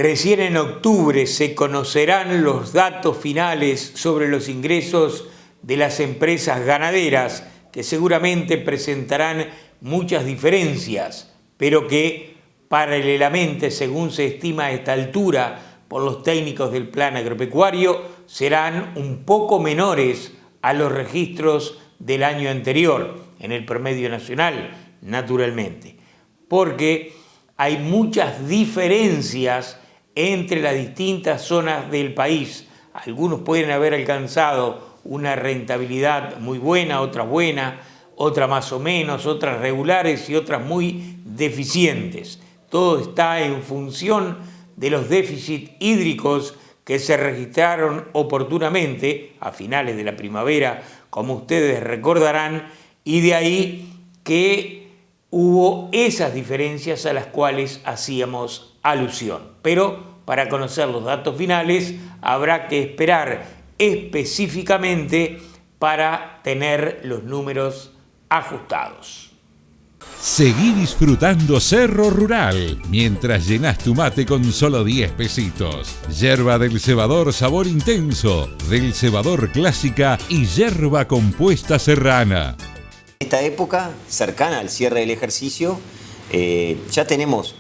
Recién en octubre se conocerán los datos finales sobre los ingresos de las empresas ganaderas, que seguramente presentarán muchas diferencias, pero que paralelamente, según se estima a esta altura por los técnicos del Plan Agropecuario, serán un poco menores a los registros del año anterior, en el promedio nacional, naturalmente, porque hay muchas diferencias entre las distintas zonas del país. Algunos pueden haber alcanzado una rentabilidad muy buena, otra más o menos, otras regulares y otras muy deficientes. Todo está en función de los déficits hídricos que se registraron oportunamente a finales de la primavera, como ustedes recordarán, y de ahí que hubo esas diferencias a las cuales hacíamos alusión. Pero para conocer los datos finales habrá que esperar específicamente para tener los números ajustados. Seguí disfrutando Cerro Rural mientras llenas tu mate con solo 10 pesitos. Yerba del cebador sabor intenso, del cebador clásica y yerba compuesta serrana. En esta época, cercana al cierre del ejercicio, ya tenemos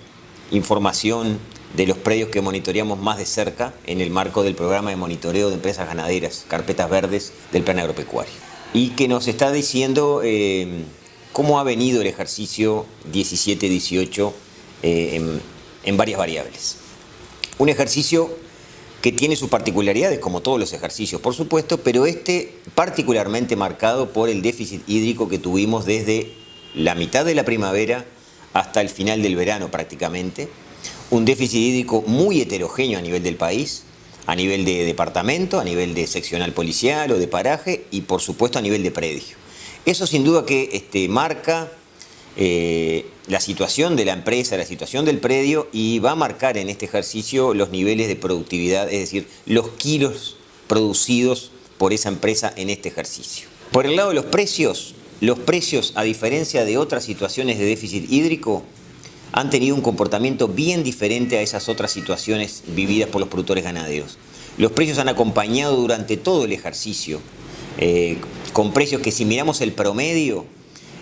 información de los predios que monitoreamos más de cerca en el marco del programa de monitoreo de empresas ganaderas, carpetas verdes del Plan Agropecuario, y que nos está diciendo cómo ha venido el ejercicio 17-18 en varias variables. Un ejercicio que tiene sus particularidades, como todos los ejercicios, por supuesto, pero este particularmente marcado por el déficit hídrico que tuvimos desde la mitad de la primavera hasta el final del verano prácticamente. Un déficit hídrico muy heterogéneo a nivel del país, a nivel de departamento, a nivel de seccional policial o de paraje y por supuesto a nivel de predio. Eso sin duda que marca la situación de la empresa, la situación del predio, y va a marcar en este ejercicio los niveles de productividad, es decir, los kilos producidos por esa empresa en este ejercicio. Por el lado de los precios, a diferencia de otras situaciones de déficit hídrico, han tenido un comportamiento bien diferente a esas otras situaciones vividas por los productores ganaderos. Los precios han acompañado durante todo el ejercicio, con precios que, si miramos el promedio,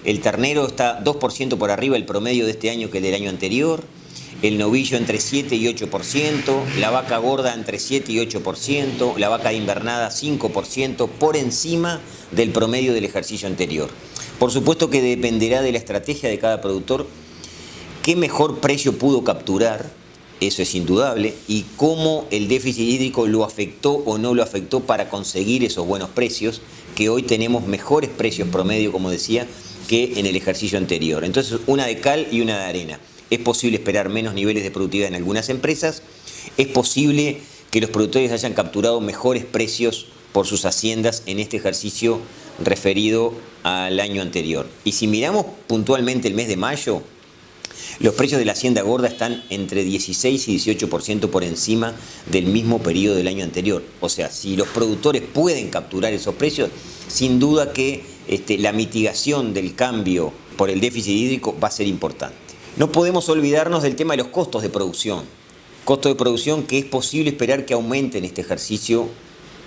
el ternero está 2% por arriba del promedio de este año que el del año anterior, el novillo entre 7 y 8%, la vaca gorda entre 7 y 8%, la vaca de invernada 5%, por encima del promedio del ejercicio anterior. Por supuesto que dependerá de la estrategia de cada productor qué mejor precio pudo capturar, eso es indudable, y cómo el déficit hídrico lo afectó o no lo afectó para conseguir esos buenos precios, que hoy tenemos mejores precios promedio, como decía, que en el ejercicio anterior. Entonces, una de cal y una de arena. Es posible esperar menos niveles de productividad en algunas empresas, es posible que los productores hayan capturado mejores precios por sus haciendas en este ejercicio referido al año anterior. Y si miramos puntualmente el mes de mayo, los precios de la hacienda gorda están entre 16 y 18% por encima del mismo periodo del año anterior. O sea, si los productores pueden capturar esos precios, sin duda que la mitigación del cambio por el déficit hídrico va a ser importante. No podemos olvidarnos del tema de los costos de producción. Costo de producción que es posible esperar que aumente en este ejercicio,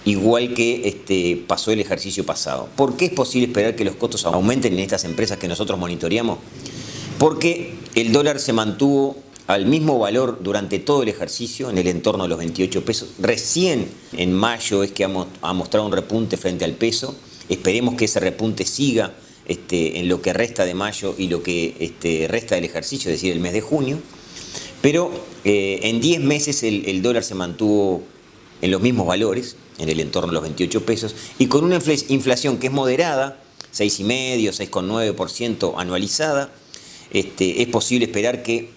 igual que pasó el ejercicio pasado. ¿Por qué es posible esperar que los costos aumenten en estas empresas que nosotros monitoreamos? Porque el dólar se mantuvo al mismo valor durante todo el ejercicio, en el entorno de los 28 pesos. Recién en mayo es que ha mostrado un repunte frente al peso. Esperemos que ese repunte siga en lo que resta de mayo y lo que resta del ejercicio, es decir, el mes de junio. Pero en 10 meses el dólar se mantuvo en los mismos valores, en el entorno de los 28 pesos, y con una inflación que es moderada, 6,5%, 6,9% anualizada. Es posible esperar que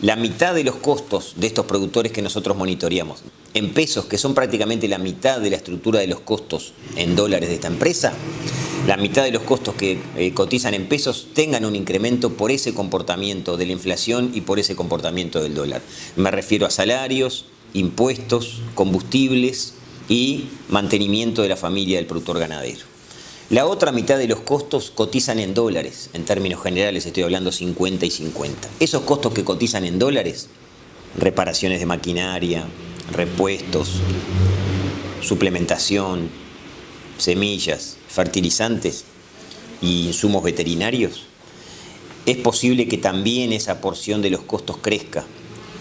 la mitad de los costos de estos productores que nosotros monitoreamos, en pesos, que son prácticamente la mitad de la estructura de los costos en dólares de esta empresa, la mitad de los costos que cotizan en pesos tengan un incremento por ese comportamiento de la inflación y por ese comportamiento del dólar. Me refiero a salarios, impuestos, combustibles y mantenimiento de la familia del productor ganadero. La otra mitad de los costos cotizan en dólares, en términos generales estoy hablando 50 y 50. Esos costos que cotizan en dólares reparaciones de maquinaria, repuestos, suplementación, semillas, fertilizantes y insumos veterinarios, es posible que también esa porción de los costos crezca.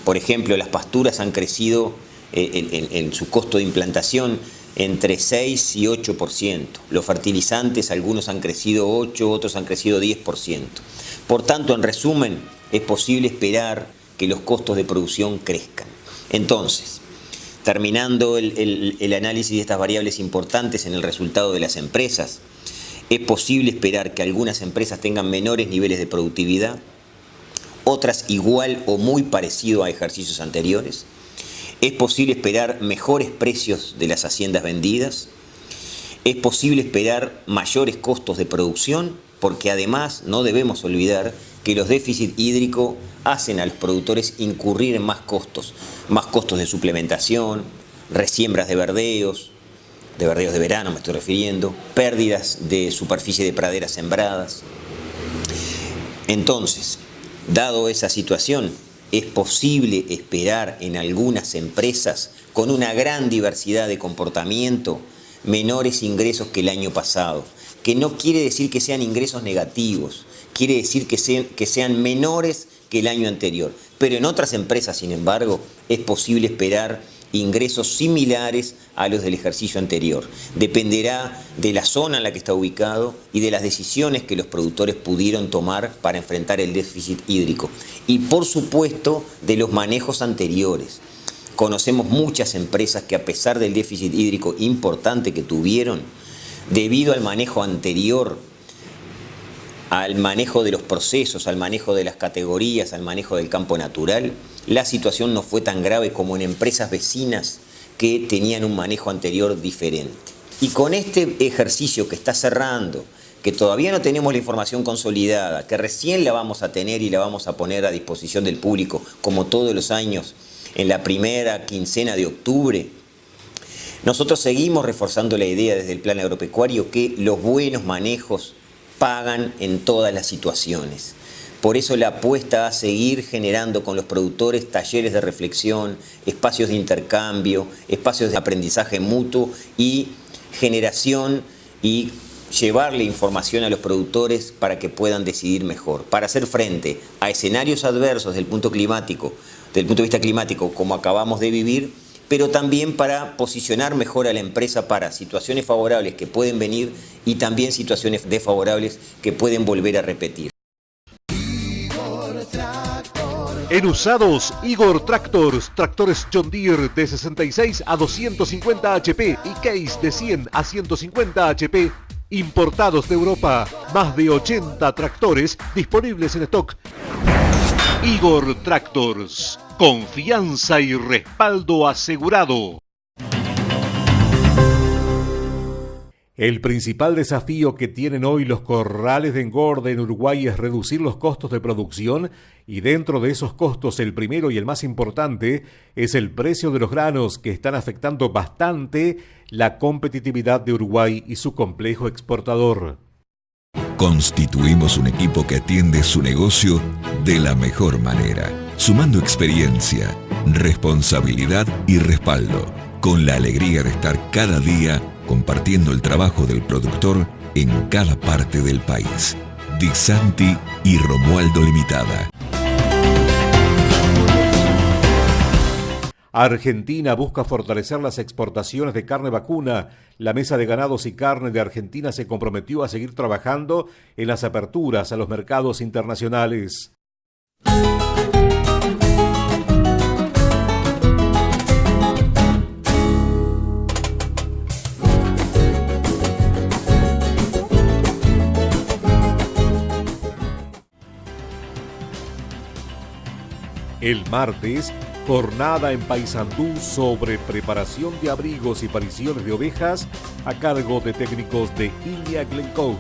Por ejemplo, las pasturas han crecido en su costo de implantación entre 6 y 8%. Los fertilizantes, algunos han crecido 8, otros han crecido 10%. Por tanto, en resumen, es posible esperar que los costos de producción crezcan. Entonces, terminando el análisis de estas variables importantes en el resultado de las empresas, es posible esperar que algunas empresas tengan menores niveles de productividad, otras igual o muy parecido a ejercicios anteriores. Es posible esperar mejores precios de las haciendas vendidas. Es posible esperar mayores costos de producción, porque además no debemos olvidar que los déficits hídricos hacen a los productores incurrir en más costos de suplementación, resiembras de verdeos de verano me estoy refiriendo, pérdidas de superficie de praderas sembradas. Entonces, dado esa situación, es posible esperar en algunas empresas con una gran diversidad de comportamiento menores ingresos que el año pasado, que no quiere decir que sean ingresos negativos, quiere decir que sean menores que el año anterior. Pero en otras empresas, sin embargo, es posible esperar ingresos similares a los del ejercicio anterior. Dependerá de la zona en la que está ubicado y de las decisiones que los productores pudieron tomar para enfrentar el déficit hídrico. Y por supuesto de los manejos anteriores. Conocemos muchas empresas que a pesar del déficit hídrico importante que tuvieron, debido al manejo anterior, al manejo de los procesos, al manejo de las categorías, al manejo del campo natural, la situación no fue tan grave como en empresas vecinas que tenían un manejo anterior diferente. Y con este ejercicio que está cerrando, que todavía no tenemos la información consolidada, que recién la vamos a tener y la vamos a poner a disposición del público, como todos los años, en la primera quincena de octubre, nosotros seguimos reforzando la idea desde el plan agropecuario que los buenos manejos pagan en todas las situaciones. Por eso la apuesta a seguir generando con los productores talleres de reflexión, espacios de intercambio, espacios de aprendizaje mutuo y generación y llevarle información a los productores para que puedan decidir mejor, para hacer frente a escenarios adversos desde el punto de vista climático como acabamos de vivir, pero también para posicionar mejor a la empresa para situaciones favorables que pueden venir y también situaciones desfavorables que pueden volver a repetir. En usados, Igor Tractors, tractores John Deere de 66 a 250 HP y Case de 100 a 150 HP, importados de Europa, más de 80 tractores disponibles en stock. Igor Tractors, confianza y respaldo asegurado. El principal desafío que tienen hoy los corrales de engorde en Uruguay es reducir los costos de producción y dentro de esos costos el primero y el más importante es el precio de los granos que están afectando bastante la competitividad de Uruguay y su complejo exportador. Constituimos un equipo que atiende su negocio de la mejor manera, sumando experiencia, responsabilidad y respaldo, con la alegría de estar cada día compartiendo el trabajo del productor en cada parte del país. Disanti y Romualdo Limitada. Argentina busca fortalecer las exportaciones de carne vacuna. La Mesa de Ganados y Carne de Argentina se comprometió a seguir trabajando en las aperturas a los mercados internacionales. El martes, jornada en Paysandú sobre preparación de abrigos y pariciones de ovejas a cargo de técnicos de Ilia Glencoe.